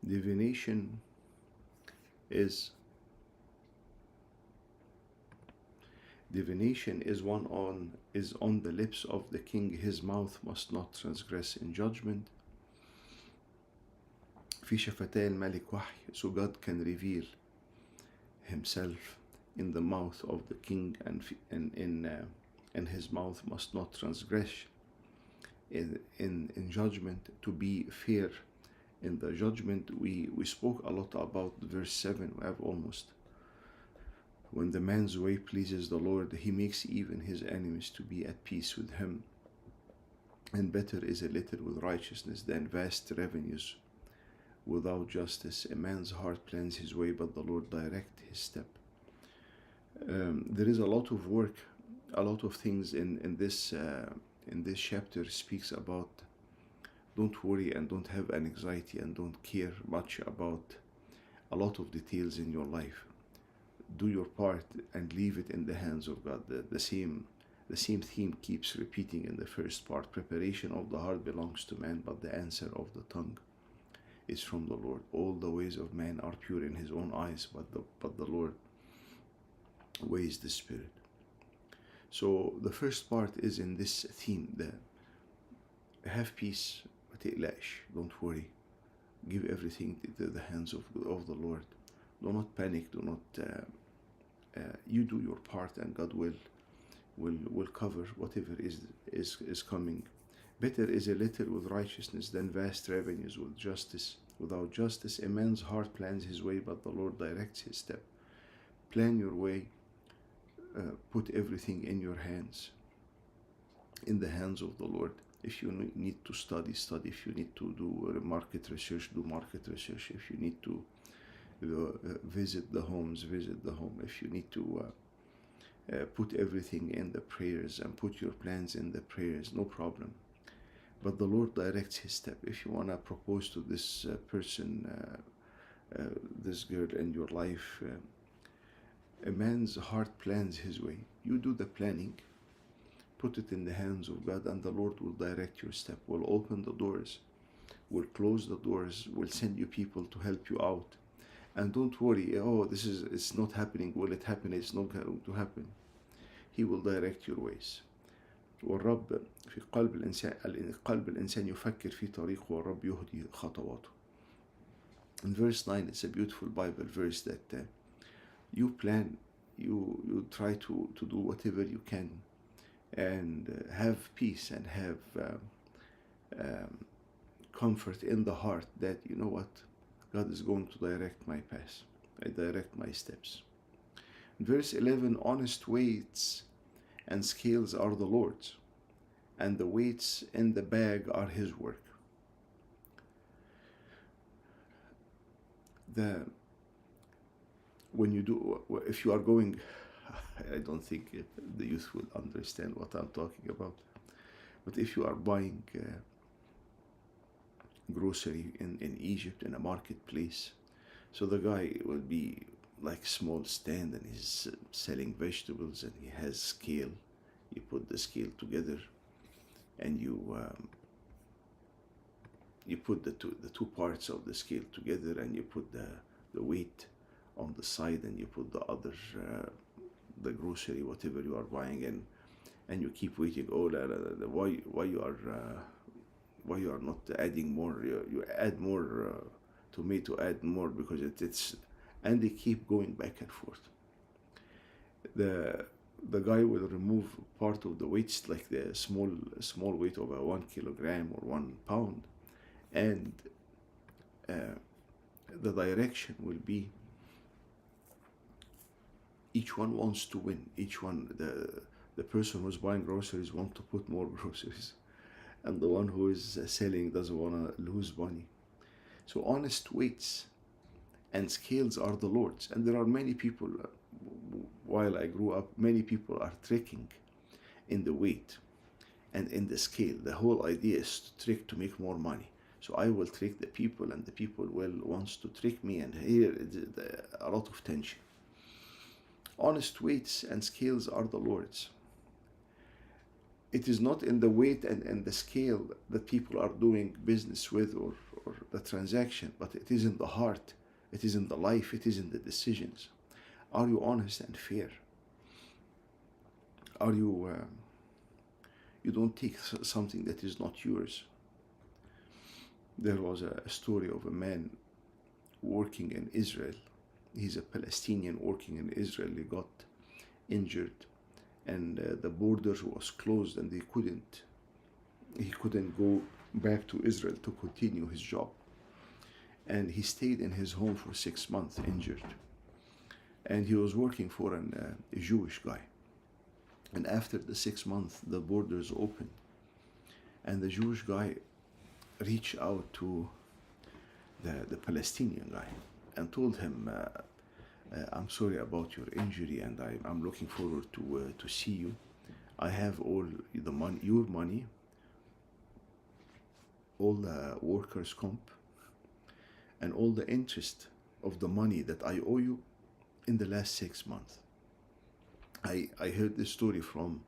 Divination is on the lips of the king. His mouth must not transgress in judgment. في شفتي الملك وحي. So God can reveal himself in the mouth of the king, and his mouth must not transgress in judgment, to be fair in the judgment. We spoke a lot about verse 7. We have almost, when the man's way pleases the Lord, he makes even his enemies to be at peace with him. And better is a little with righteousness than vast revenues without justice. A man's heart plans his way, but the Lord directs his step. There is a lot of work, a lot of things in this chapter speaks about. Don't worry and don't have an anxiety and don't care much about a lot of details in your life. Do your part and leave it in the hands of God. The same theme keeps repeating in the first part. Preparation of the heart belongs to man, but the answer of the tongue is from the Lord. All the ways of man are pure in his own eyes, but the Lord weighs the spirit. So the first part is in this theme: have peace, don't worry, give everything to the hands of the Lord. Do not panic. Do not. You do your part, and God will cover whatever is coming. Better is a little with righteousness than vast revenues with justice. Without justice, a man's heart plans his way, but the Lord directs his step. Plan your way. Put everything in your hands, in the hands of the Lord. If you need to study. If you need to do market research, do market research. If you need to visit the homes, visit the home. If you need to put everything in the prayers and put your plans in the prayers, no problem. But the Lord directs his step. If you want to propose to this person, this girl in your life, a man's heart plans his way. You do the planning, put it in the hands of God, and the Lord will direct your step, will open the doors, will close the doors, will send you people to help you out. And don't worry, it's not happening. Will it happen? It's not going to happen. He will direct your ways. والرب في قلب الإنسان يفكر في طريقه والرب يهدي خطواته. In verse 9, it's a beautiful Bible verse that you plan, you try to do whatever you can, and have peace and have comfort in the heart that, you know what, God is going to direct my path. I direct my steps. Verse 11, honest weights and scales are the Lord's, and the weights in the bag are his work. If you are going, I don't think the youth will understand what I'm talking about, but if you are buying grocery in Egypt in a marketplace, so the guy will be like small stand and he's selling vegetables and he has scale. You put the scale together and you put the two parts of the scale together, and you put the weight on the side, and you put the other the grocery, whatever you are buying in, and you keep waiting. Why you are not adding more? You add more tomato, add more, because it's and they keep going back and forth. The guy will remove part of the weights, like the small weight of 1 kilogram or 1 pound, and the direction will be, each one wants to win. Each one, the person who's buying groceries wants to put more groceries, and the one who is selling doesn't want to lose money. So honest weights and scales are the Lord's. And there are many people, while I grew up, many people are tricking in the weight and in the scale. The whole idea is to trick to make more money. So I will trick the people, and the people wants to trick me, and here a lot of tension. Honest weights and scales are the Lord's. It is not in the weight and the scale that people are doing business with, or the transaction, but it is in the heart, it is in the life, it is in the decisions. Are you honest and fair? Are you, you don't take something that is not yours. There was a story of a man working in Israel. He's a Palestinian working in Israel. He got injured, and the borders was closed, and he couldn't go back to Israel to continue his job. And he stayed in his home for 6 months injured. And he was working for a Jewish guy. And after the 6 months, the borders opened, and the Jewish guy reached out to the Palestinian guy and told him, I'm sorry about your injury, and I'm looking forward to see you. I have all the money, your money, all the workers' comp, and all the interest of the money that I owe you in the last 6 months. I heard this story from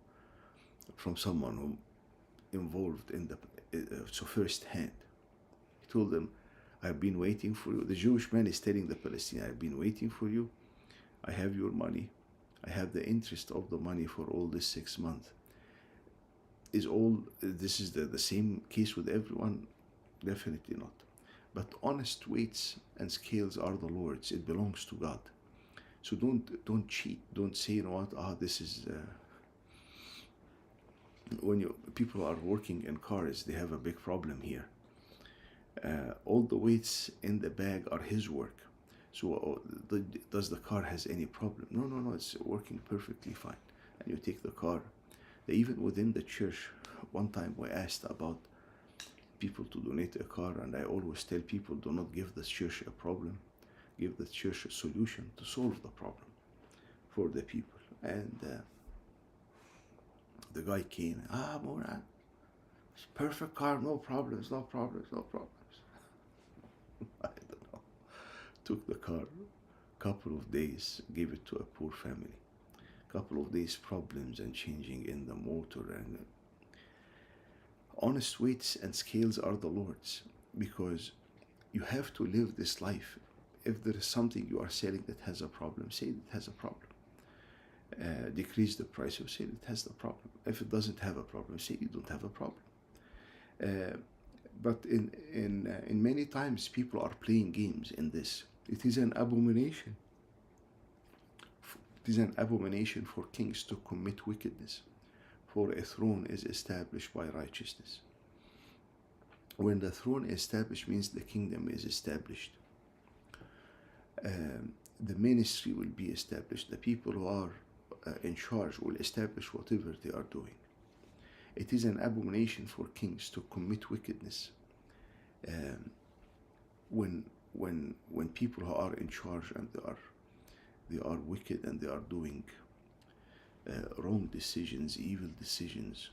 someone who involved in so firsthand. He told them, I've been waiting for you. The Jewish man is telling the Palestinian, I've been waiting for you. I have your money. I have the interest of the money for all this 6 months. This is the same case with everyone? Definitely not. But honest weights and scales are the Lord's. It belongs to God. So don't cheat. Don't say, you know what, this is when people are working in cars, they have a big problem here. All the weights in the bag are his work. So does the car has any problem? No, it's working perfectly fine. And you take the car. Even within the church, one time we asked about people to donate a car, and I always tell people, do not give the church a problem. Give the church a solution to solve the problem for the people. And the guy came, Moran, it's perfect car, no problems. I don't know. Took the car, couple of days, gave it to a poor family. Couple of days problems and changing in the motor. And honest weights and scales are the Lord's, because you have to live this life. If there is something you are selling that has a problem, say it has a problem. Decrease the price, or say it has the problem. If it doesn't have a problem, say you don't have a problem. But in many times people are playing games in this. It is an abomination. It is an abomination for kings to commit wickedness, for a throne is established by righteousness. When the throne is established, means the kingdom is established. The ministry will be established. The people who are in charge will establish whatever they are doing. It is an abomination for kings to commit wickedness. When people who are in charge and they are wicked and they are doing wrong decisions, evil decisions,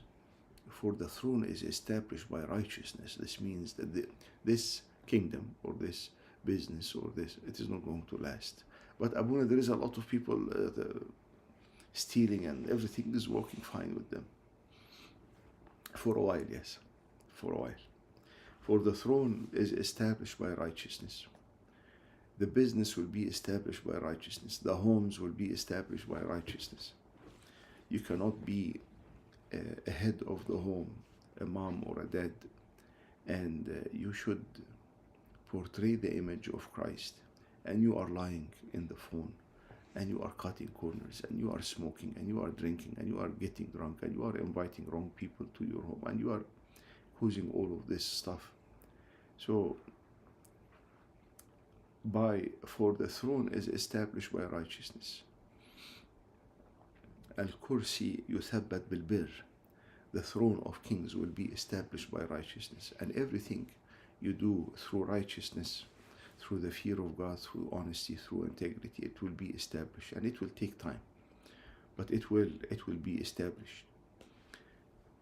for the throne is established by righteousness. This means that this kingdom or this business or this, it is not going to last. But Abuna, there is a lot of people stealing, and everything is working fine with them. For a while, yes. For a while. For the throne is established by righteousness. The business will be established by righteousness. The homes will be established by righteousness. You cannot be a head of the home, a mom or a dad, and you should portray the image of Christ, and you are lying in the phone, and you are cutting corners, and you are smoking, and you are drinking, and you are getting drunk, and you are inviting wrong people to your home, and you are causing all of this stuff. So for the throne is established by righteousness. Al-Kursi yuthabbat bil-bir. The throne of kings will be established by righteousness, and everything you do through righteousness, through the fear of God, through honesty, through integrity, it will be established, and it will take time, but it will be established.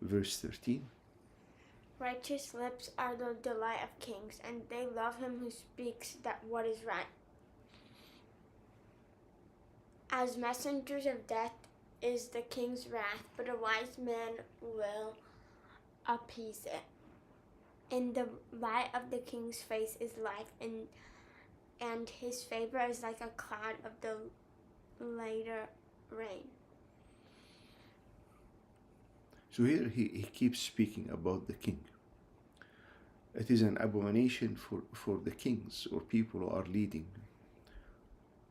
Verse 13. Righteous lips are the delight of kings, and they love him who speaks that what is right. As messengers of death is the king's wrath, but a wise man will appease it. In the light of the king's face is life, and his favor is like a cloud of the later rain. So here he keeps speaking about the king. It is an abomination for the kings or people who are leading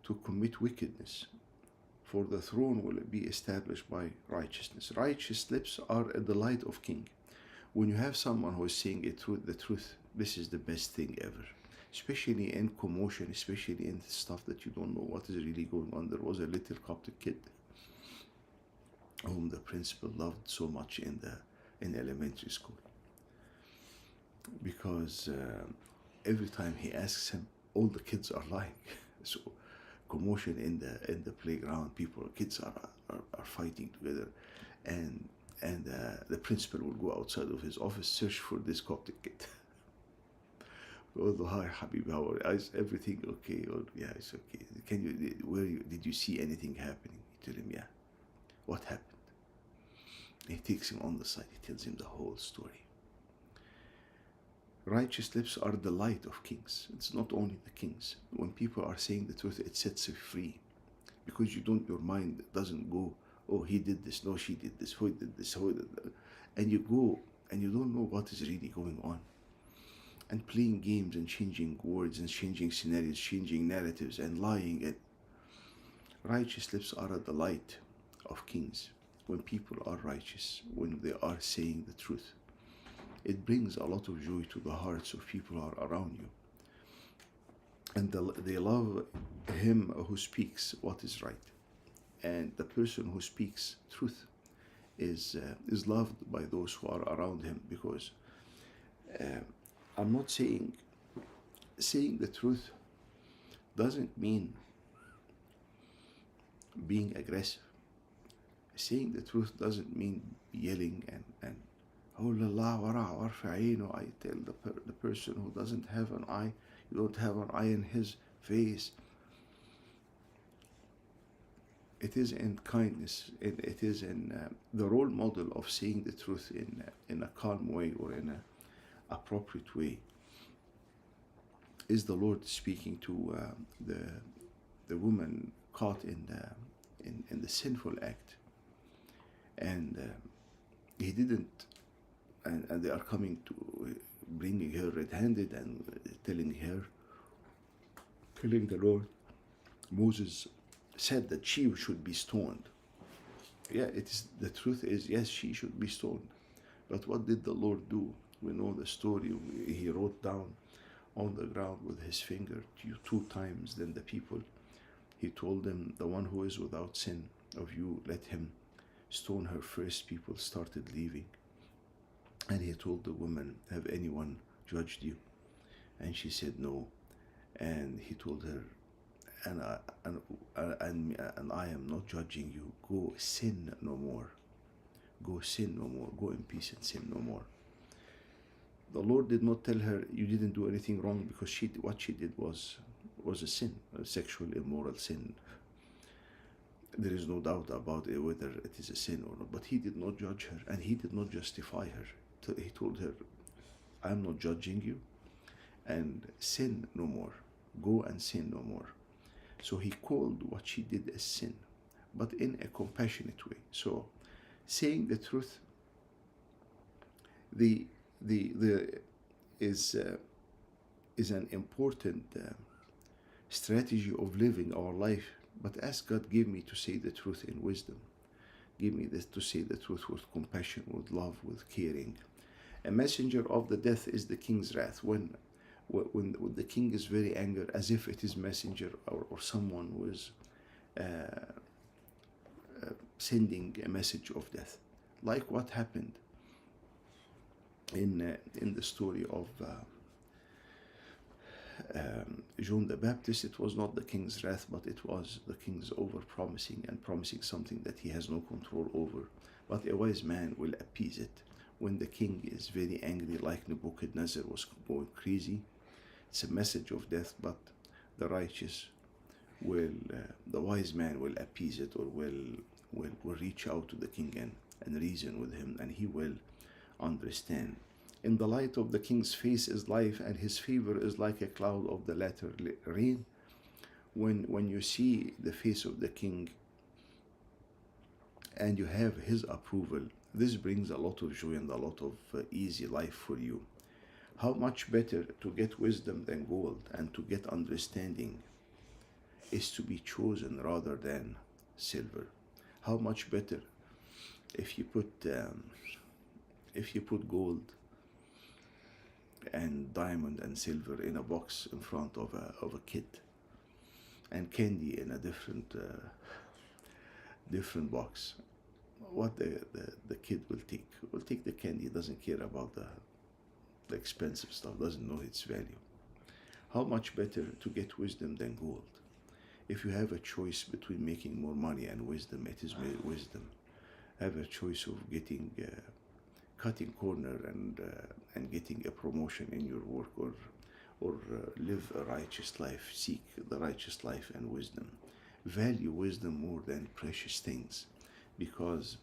to commit wickedness, for the throne will be established by righteousness. Righteous lips are a delight of king. When you have someone who is saying the truth, this is the best thing ever. Especially in commotion, especially in stuff that you don't know what is really going on. There was a little Coptic kid whom the principal loved so much in elementary school, because every time he asks him, all the kids are lying. So commotion in the playground, kids are fighting together, and the principal will go outside of his office, search for this Coptic kid. Oh, hi Habib, how are you? Is everything okay? Or yeah, it's okay. Did you see anything happening? You tell him, yeah. What happened? He takes him on the side, he tells him the whole story. Righteous lips are the light of kings. It's not only the kings. When people are saying the truth, it sets you free, because your mind doesn't go, oh, he did this, no, she did this, who did this, who did that, and you go and you don't know what is really going on, and playing games and changing words and changing scenarios, changing narratives and lying. And righteous lips are the light of kings. When people are righteous, when they are saying the truth, it brings a lot of joy to the hearts of people who are around you. And they love him who speaks what is right. And the person who speaks truth is loved by those who are around him, because I'm not saying the truth doesn't mean being aggressive. Saying the truth doesn't mean yelling and oh la la wara warfa ayno. I tell the person who doesn't have an eye, you don't have an eye in his face. It is in kindness. It is in the role model of saying the truth in a calm way or in an appropriate way. Is the Lord speaking to the woman caught in the sinful act, and he didn't, and they are coming to bringing her red-handed and telling the Lord. Moses said that she should be stoned. Yeah, the truth is, yes, she should be stoned. But what did the Lord do? We know the story. He wrote down on the ground with his finger 2 times. Then the people, he told them, the one who is without sin of you, let him stone her first. People started leaving. And he told the woman, have anyone judged you? And she said no. And he told her, and I am not judging you. Go sin no more. Go sin no more. Go in peace and sin no more. The Lord did not tell her you didn't do anything wrong, because what she did was a sin, a sexual immoral sin. There is no doubt about it, whether it is a sin or not. But he did not judge her, and he did not justify her. He told her, I am not judging you, and sin no more. Go and sin no more. So he called what she did as sin, but in a compassionate way. So saying the truth is an important strategy of living our life. But ask God, give me to say the truth in wisdom. Give me this to say the truth with compassion, with love, with caring. A messenger of the death is the king's wrath. When the king is very angry, as if it is messenger or someone who is sending a message of death, like what happened in the story of John the Baptist. It was not the king's wrath, but it was the king's over-promising and promising something that he has no control over. But a wise man will appease it. When the king is very angry, like Nebuchadnezzar was going crazy, it's a message of death, but the righteous the wise man will appease it, or will reach out to the king and reason with him, and he will understand. In the light of the king's face is life, and his favor is like a cloud of the latter rain. When you see the face of the king and you have his approval, this brings a lot of joy and a lot of easy life for you. How much better to get wisdom than gold, and to get understanding is to be chosen rather than silver. How much better if you put gold and diamond and silver in a box in front of a kid, and candy in a different box. What the kid will take the candy, doesn't care about the expensive stuff, doesn't know its value. How much better to get wisdom than gold? If you have a choice between making more money and wisdom, it is wisdom. Have a choice of getting cutting corner and getting a promotion in your work, or live a righteous life. Seek the righteous life and wisdom. Value wisdom more than precious things, because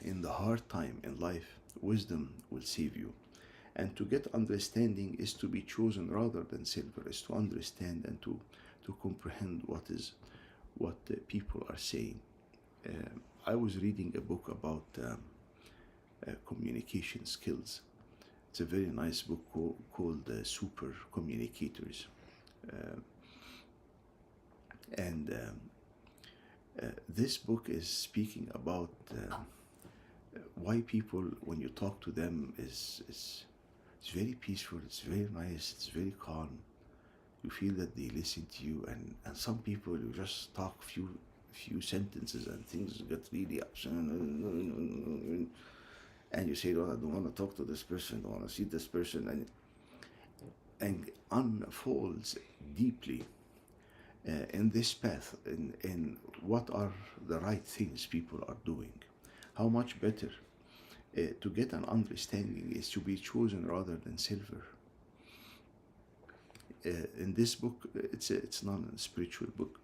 in the hard time in life, wisdom will save you. And to get understanding is to be chosen rather than silver, is to understand and to comprehend what people are saying. I was reading a book about communication skills. It's a very nice book called Super Communicators. This book is speaking about why people, when you talk to them, it's very peaceful, it's very nice, it's very calm. You feel that they listen to you, and some people, you just talk few sentences and things get really upset, and you say, "Oh, I don't want to talk to this person, I don't want to see this person," and unfolds deeply in this path, in what are the right things people are doing. How much better to get an understanding is to be chosen rather than silver. In this book, it's not a spiritual book,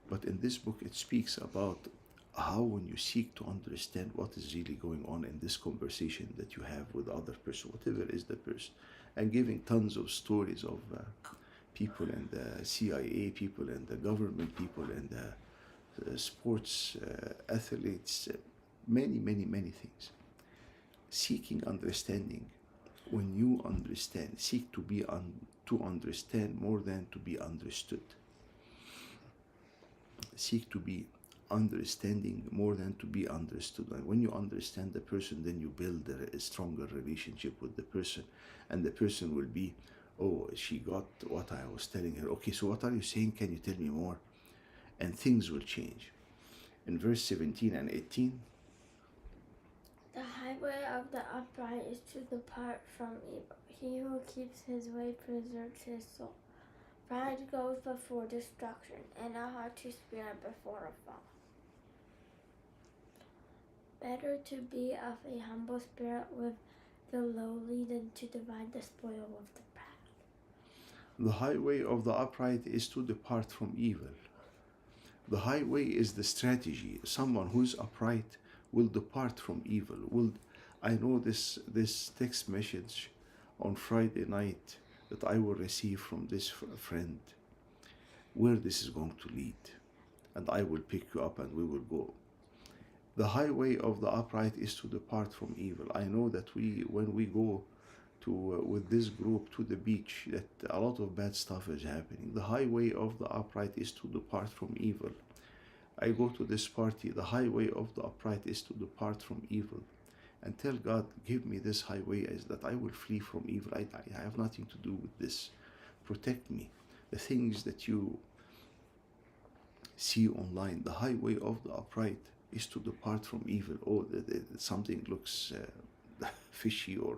but in this book it speaks about how, when you seek to understand what is really going on in this conversation that you have with the other person, whatever is the person, and giving tons of stories of people in the CIA, people in the government, people in the sports athletes, many things. Seeking understanding. When you understand, seek to understand more than to be understood. Seek to be understanding more than to be understood. And when you understand the person, then you build a stronger relationship with the person, and the person will be, "Oh, she got what I was telling her. Okay, so what are you saying? Can you tell me more?" And things will change. In verse 17 and 18, the highway of the upright is to depart from evil. He who keeps his way preserves his soul. Pride goes before destruction, and a haughty spirit before a fall. Better to be of a humble spirit with the lowly than to divide the spoil with the proud. the highway of the upright is to depart from evil. The highway is the strategy. Someone who's upright will depart from evil. I know this text message on Friday night that I will receive from this friend, where this is going to lead, and I will pick you up and we will go. The highway of the upright is to depart from evil. I know that when we go with this group to the beach, that a lot of bad stuff is happening. The highway of the upright is to depart from evil. I go to this party, the highway of the upright is to depart from evil. And tell God, give me this highway, is that I will flee from evil. I have nothing to do with this. Protect me. The things that you see online, the highway of the upright is to depart from evil. Oh, something looks fishy, or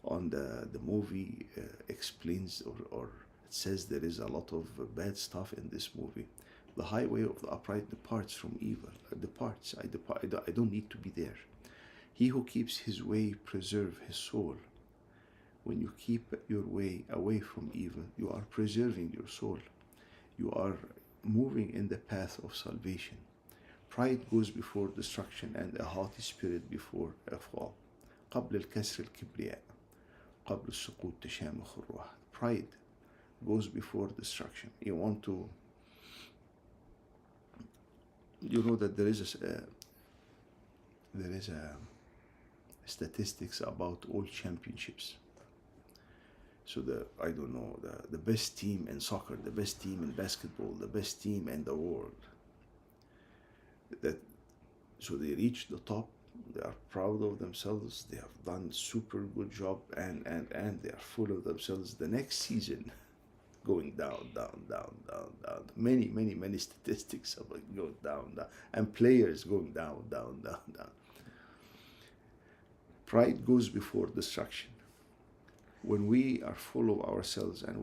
on the movie explains, or it says there is a lot of bad stuff in this movie. The highway of the upright departs from evil. Departs. I don't need to be there. He who keeps his way preserves his soul. When you keep your way away from evil, you are preserving your soul. You are moving in the path of salvation. Pride goes before destruction, and a haughty spirit before a fall. قبل الكسر الكبرياء قبل السقوط تشامخ الروح. Pride goes before destruction. You know that there is a statistics about all championships. So the best team in soccer, the best team in basketball, the best team in the world. So they reach the top. They are proud of themselves. They have done super good job, and they are full of themselves. The next season, going down. Many statistics about going down, and players going down. Pride goes before destruction. When we are full of ourselves and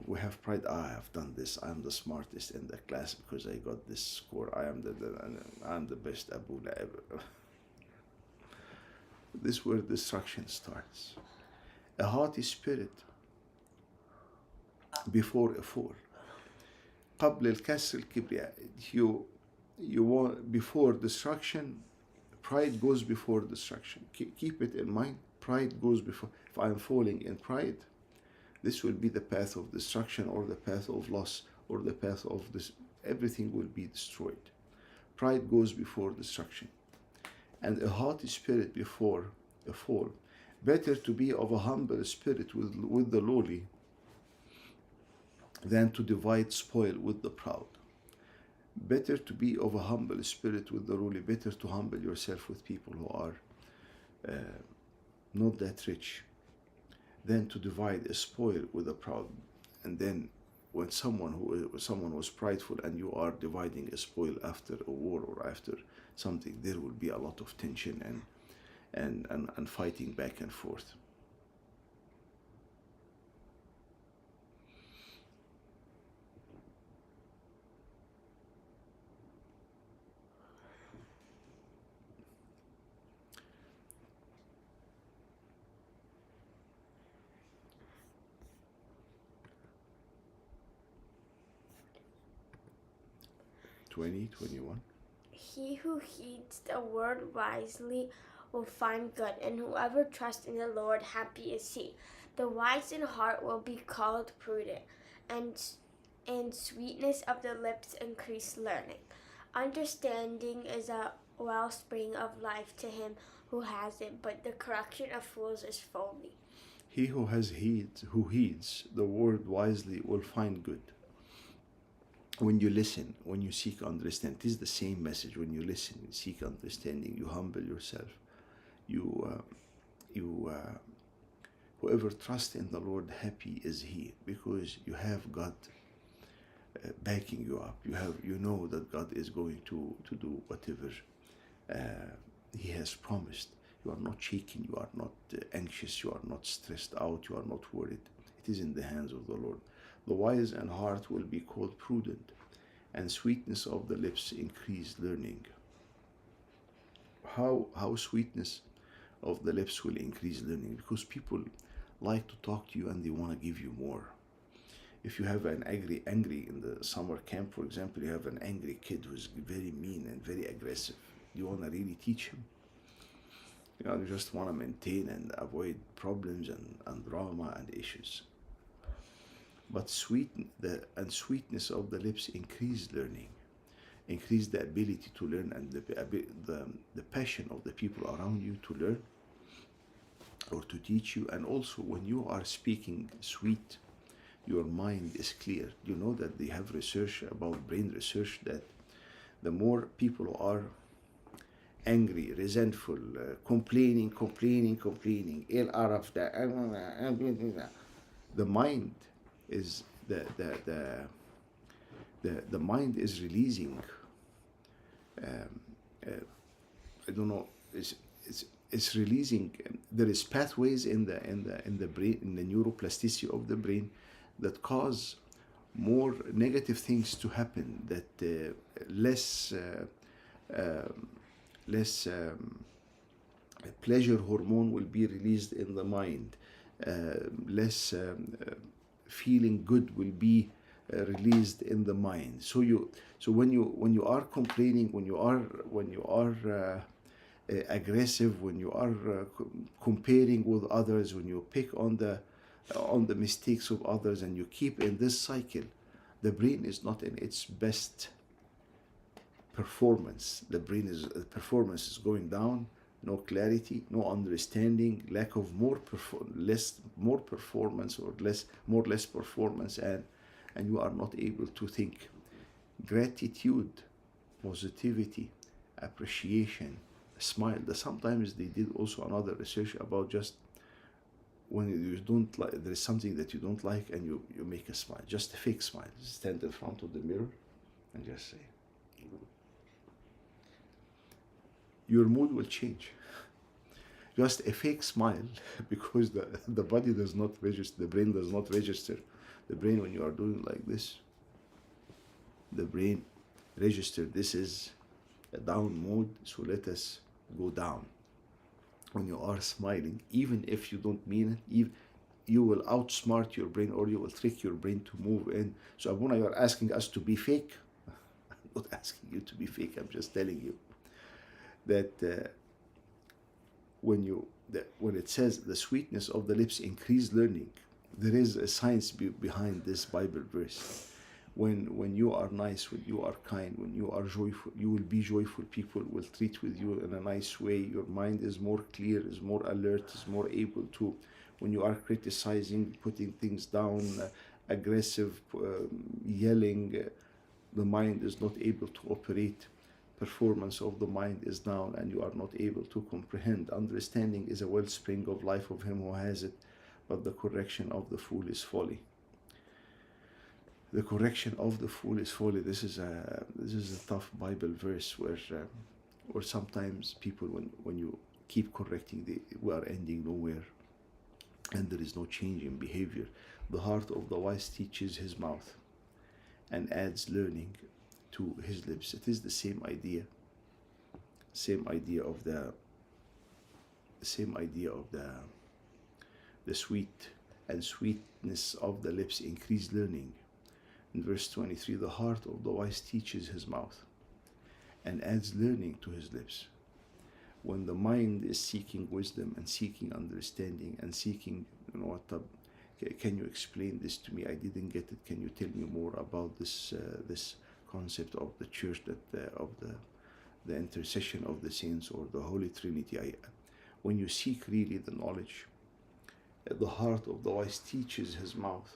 we have pride, I have done this, I'm the smartest in the class because I got this score, I'm the best Abuna ever. This is where destruction starts. A haughty spirit before a fall. قبل الكسر الكبرياء. You want before destruction. Pride goes before destruction. Keep it in mind. Pride goes before. If I am falling in pride, this will be the path of destruction, or the path of loss, or the path of this. Everything will be destroyed. Pride goes before destruction, and a haughty spirit before a fall. Better to be of a humble spirit with the lowly than to divide spoil with the proud. Better to be of a humble spirit with the lowly. Better to humble yourself with people who are not that rich, than to divide a spoil with the proud. And then when someone was prideful and you are dividing a spoil after a war or after something, there will be a lot of tension and fighting back and forth. He who heeds the word wisely will find good, and whoever trusts in the Lord, happy is he. The wise in heart will be called prudent, and sweetness of the lips increase learning. Understanding is a wellspring of life to him who has it, but the correction of fools is folly. He who heeds the word wisely will find good. When you listen, when you seek understanding, it is the same message. When you listen, you seek understanding, you humble yourself. Whoever trusts in the Lord, happy is he, because you have God backing you up. You know that God is going to do whatever he has promised. You are not shaken, you are not anxious, you are not stressed out, you are not worried. It is in the hands of the Lord. The wise in heart will be called prudent, and sweetness of the lips increase learning. How sweetness of the lips will increase learning? Because people like to talk to you and they want to give you more. If you have an angry in the summer camp, for example, you have an angry kid who's very mean and very aggressive. You want to really teach him? You just want to maintain and avoid problems and drama and issues. But sweetness of the lips increase learning, increase the ability to learn, and the passion of the people around you to learn or to teach you. And also, when you are speaking sweet, your mind is clear. You know that they have research about brain research that the more people are angry, resentful, complaining, the mind is the mind is releasing. I don't know. It's releasing. There is pathways in the brain, in the neuroplasticity of the brain, that cause more negative things to happen. That less pleasure hormone will be released in the mind. Less feeling good will be released in the mind. So when you are complaining, when you are aggressive, when you are comparing with others, when you pick on the mistakes of others, and you keep in this cycle, the brain is not in its best performance. The performance is going down. No clarity, no understanding, lack of more performance, or less performance, and you are not able to think. Gratitude, positivity, appreciation, smile. Sometimes they did also another research about just when you don't like, there is something that you don't like, and you make a smile, just a fake smile. Stand in front of the mirror and just say, your mood will change. Just a fake smile, because the body does not register, the brain does not register. The brain, when you are doing like this, the brain registers this is a down mode, so let us go down. When you are smiling, even if you don't mean it, you will outsmart your brain, or you will trick your brain to move in. So Abuna, you are asking us to be fake? I'm not asking you to be fake, I'm just telling you that when it says the sweetness of the lips increase learning, there is a science behind this Bible verse. When you are nice, when you are kind, when you are joyful, you will be joyful. People will treat with you in a nice way. Your mind is more clear, is more alert, is more able to. When you are criticizing, putting things down, aggressive, yelling, the mind is not able to operate. Performance of the mind is down, and you are not able to comprehend. Understanding is a wellspring of life of him who has it, but the correction of the fool is folly. The correction of the fool is folly. This is a tough Bible verse where sometimes people, when you keep correcting, we are ending nowhere, and there is no change in behavior. The heart of the wise teaches his mouth, and adds learning to his lips. It is the same idea of the sweet and sweetness of the lips increase learning. In verse 23, the heart of the wise teaches his mouth, and adds learning to his lips. When the mind is seeking wisdom and seeking understanding and seeking, can you explain this to me? I didn't get it. Can you tell me more about this concept of the church, of the intercession of the saints, or the Holy Trinity? When you seek really the knowledge, the heart of the wise teaches his mouth,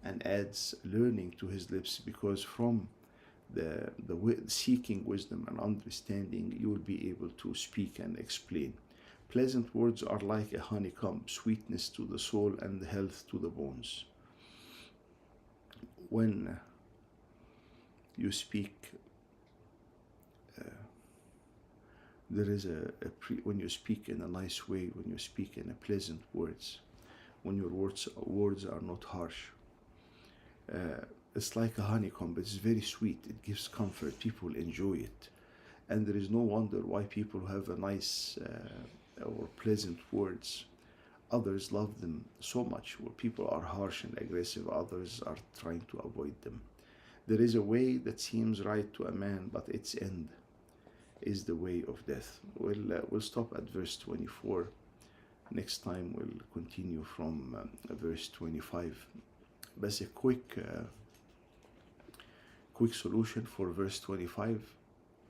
and adds learning to his lips, because from the seeking wisdom and understanding, you will be able to speak and explain. Pleasant words are like a honeycomb, sweetness to the soul and health to the bones. When you speak, there is when you speak in a nice way, when you speak in a pleasant words, when your words are not harsh, it's like a honeycomb. It's very sweet. It gives comfort. People enjoy it, and there is no wonder why people have a nice or pleasant words. Others love them so much. Where people are harsh and aggressive, others are trying to avoid them. There is a way that seems right to a man, but its end is the way of death. We'll stop at verse 24. Next time we'll continue from verse 25. But a quick solution for verse 25.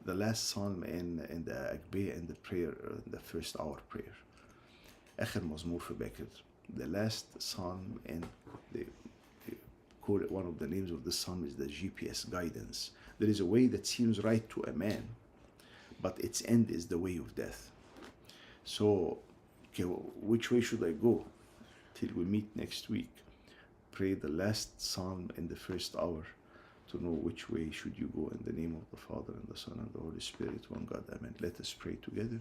The last psalm in the Akbeh, in the prayer, in the first hour prayer. آخر مزمور في باكر. The last psalm, and they call it, one of the names of this psalm is the GPS, guidance. There is a way that seems right to a man, but its end is the way of death. So, okay, which way should I go? Till we meet next week. Pray the last psalm in the first hour to know which way should you go. In the name of the Father, and the Son, and the Holy Spirit, one God. Amen. Let us pray together.